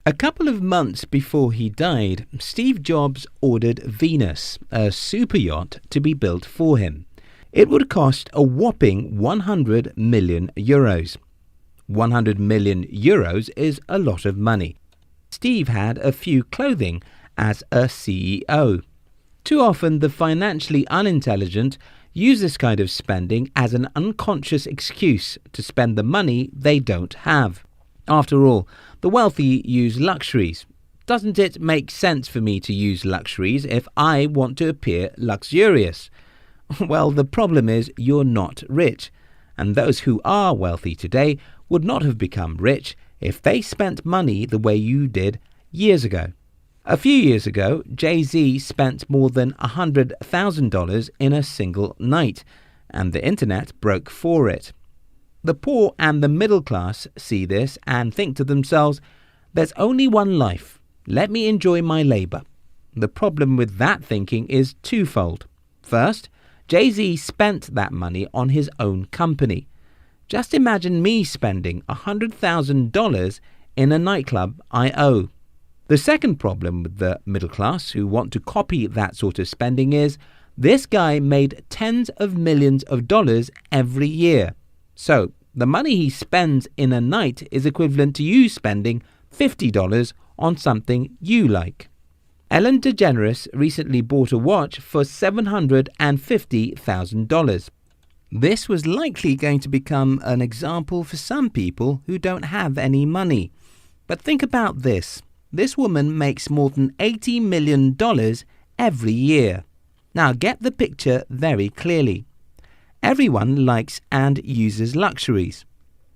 A couple of months before he died, Steve Jobs ordered Venus, a superyacht, to be built for him. It would cost a whopping 100 million euros. 100 million euros is a lot of money. Steve had a few clothing as a CEO. Too often, the financially unintelligent use this kind of spending as an unconscious excuse to spend the money they don't have. After all, the wealthy use luxuries. Doesn't it make sense for me to use luxuries if I want to appear luxurious? Well, the problem is you're not rich, and those who are wealthy today would not have become rich if they spent money the way you did years ago. A few years ago, Jay-Z spent more than $100,000 in a single night, and the internet broke for it. The poor and the middle class see this and think to themselves, there's only one life. Let me enjoy my labor. The problem with that thinking is twofold. First, Jay-Z spent that money on his own company. Just imagine me spending $100,000 in a nightclub I own. The second problem with the middle class who want to copy that sort of spending is this guy made tens of millions of dollars every year. So, the money he spends in a night is equivalent to you spending $50 on something you like. Ellen DeGeneres recently bought a watch for $750,000. This was likely going to become an example for some people who don't have any money. But think about this. This woman makes more than $80 million every year. Now get the picture very clearly. Everyone likes and uses luxuries.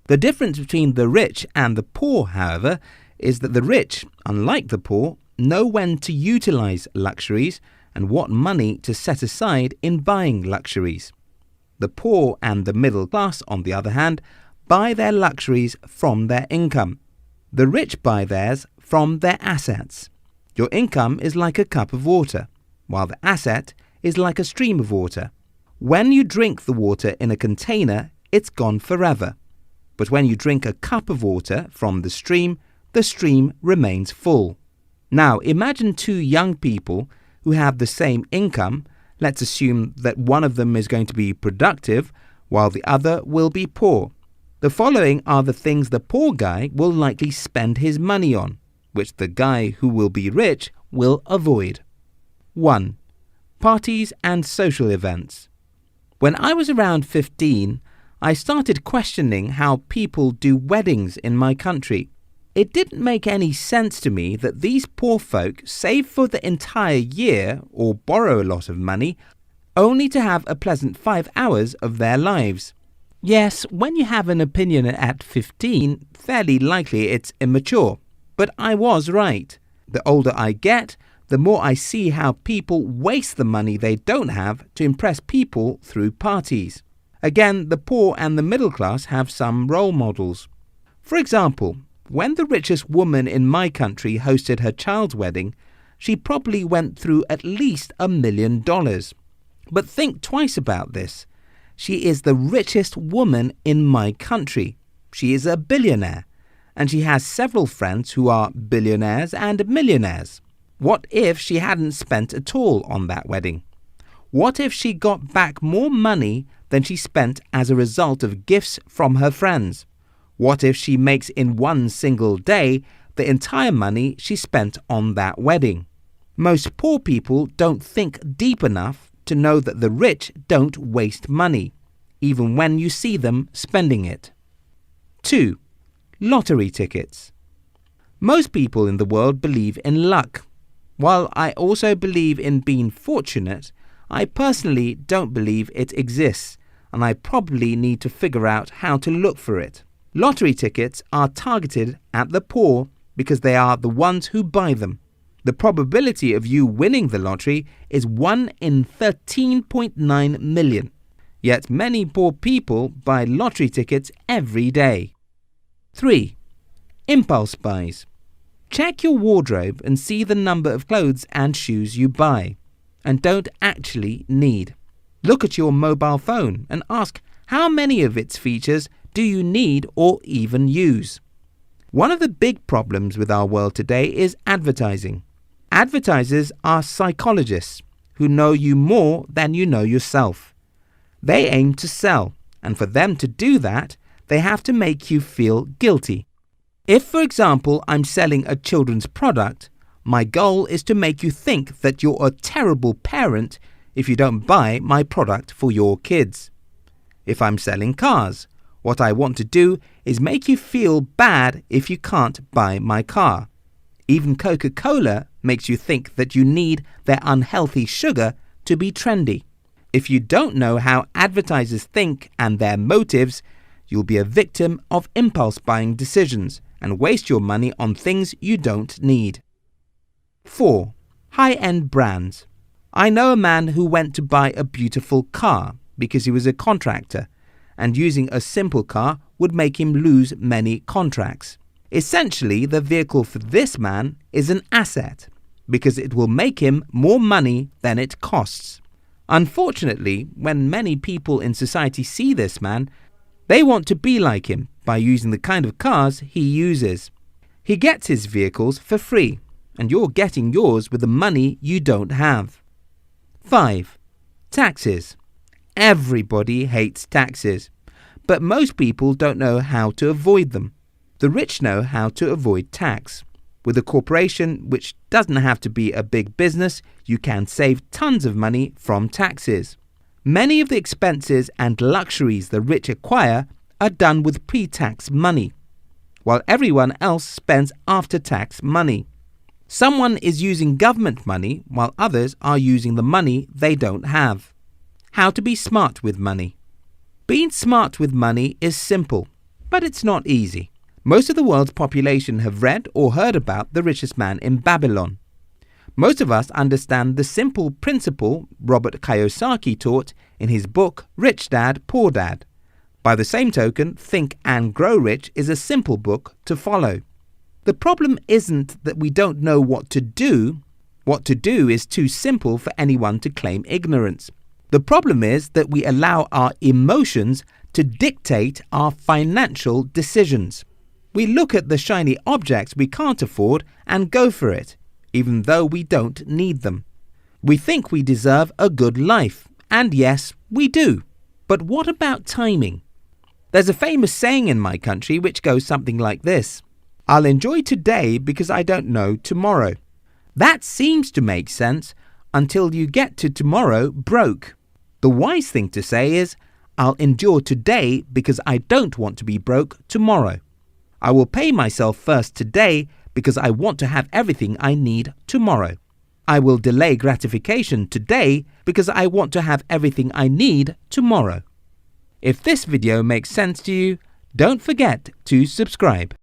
The difference between the rich and the poor, however, is that the rich, unlike the poor, know when to utilize luxuries and what money to set aside in buying luxuries. The poor and the middle class, on the other hand, buy their luxuries from their income. The rich buy theirs from their assets. Your income is like a cup of water, while the asset is like a stream of water. When you drink the water in a container, it's gone forever. But when you drink a cup of water from the stream remains full. Now, imagine two young people who have the same income. Let's assume that one of them is going to be productive, while the other will be poor. The following are the things the poor guy will likely spend his money on, which the guy who will be rich will avoid. 1. Parties and social events. When I was around 15, I started questioning how people do weddings in my country. It didn't make any sense to me that these poor folk save for the entire year or borrow a lot of money only to have a pleasant 5 hours of their lives. Yes, when you have an opinion at 15, fairly likely it's immature. But I was right. The older I get, the more I see how people waste the money they don't have to impress people through parties. Again, the poor and the middle class have some role models. For example, when the richest woman in my country hosted her child's wedding, she probably went through at least $1 million. But think twice about this. She is the richest woman in my country. She is a billionaire, and she has several friends who are billionaires and millionaires. What if she hadn't spent at all on that wedding? What if she got back more money than she spent as a result of gifts from her friends? What if she makes in one single day the entire money she spent on that wedding? Most poor people don't think deep enough to know that the rich don't waste money, even when you see them spending it. 2. Lottery tickets. Most people in the world believe in luck. While I also believe in being fortunate, I personally don't believe it exists, and I probably need to figure out how to look for it. Lottery tickets are targeted at the poor because they are the ones who buy them. The probability of you winning the lottery is 1 in 13.9 million. Yet many poor people buy lottery tickets every day. 3. Impulse buys. Check your wardrobe and see the number of clothes and shoes you buy and don't actually need. Look at your mobile phone and ask how many of its features do you need or even use. One of the big problems with our world today is advertising. Advertisers are psychologists who know you more than you know yourself. They aim to sell, and for them to do that, they have to make you feel guilty. If, for example, I'm selling a children's product, my goal is to make you think that you're a terrible parent if you don't buy my product for your kids. If I'm selling cars, what I want to do is make you feel bad if you can't buy my car. Even Coca-Cola makes you think that you need their unhealthy sugar to be trendy. If you don't know how advertisers think and their motives, you'll be a victim of impulse buying decisions and waste your money on things you don't need. 4. High-end brands. I know a man who went to buy a beautiful car because he was a contractor, and using a simple car would make him lose many contracts. Essentially, the vehicle for this man is an asset because it will make him more money than it costs. Unfortunately, when many people in society see this man, they want to be like him by using the kind of cars he uses. He gets his vehicles for free, and you're getting yours with the money you don't have. 5. Taxes. Everybody hates taxes, but most people don't know how to avoid them. The rich know how to avoid tax. With a corporation, which doesn't have to be a big business, you can save tons of money from taxes. Many of the expenses and luxuries the rich acquire are done with pre-tax money, while everyone else spends after-tax money. Someone is using government money while others are using the money they don't have. How to be smart with money. Being smart with money is simple, but it's not easy. Most of the world's population have read or heard about The Richest Man in Babylon. Most of us understand the simple principle Robert Kiyosaki taught in his book Rich Dad, Poor Dad. By the same token, Think and Grow Rich is a simple book to follow. The problem isn't that we don't know what to do. What to do is too simple for anyone to claim ignorance. The problem is that we allow our emotions to dictate our financial decisions. We look at the shiny objects we can't afford and go for it, even though we don't need them. We think we deserve a good life, and yes, we do. But what about timing? There's a famous saying in my country which goes something like this: I'll enjoy today because I don't know tomorrow. That seems to make sense until you get to tomorrow broke. The wise thing to say is, I'll endure today because I don't want to be broke tomorrow. I will pay myself first today because I want to have everything I need tomorrow. I will delay gratification today because I want to have everything I need tomorrow. If this video makes sense to you, don't forget to subscribe.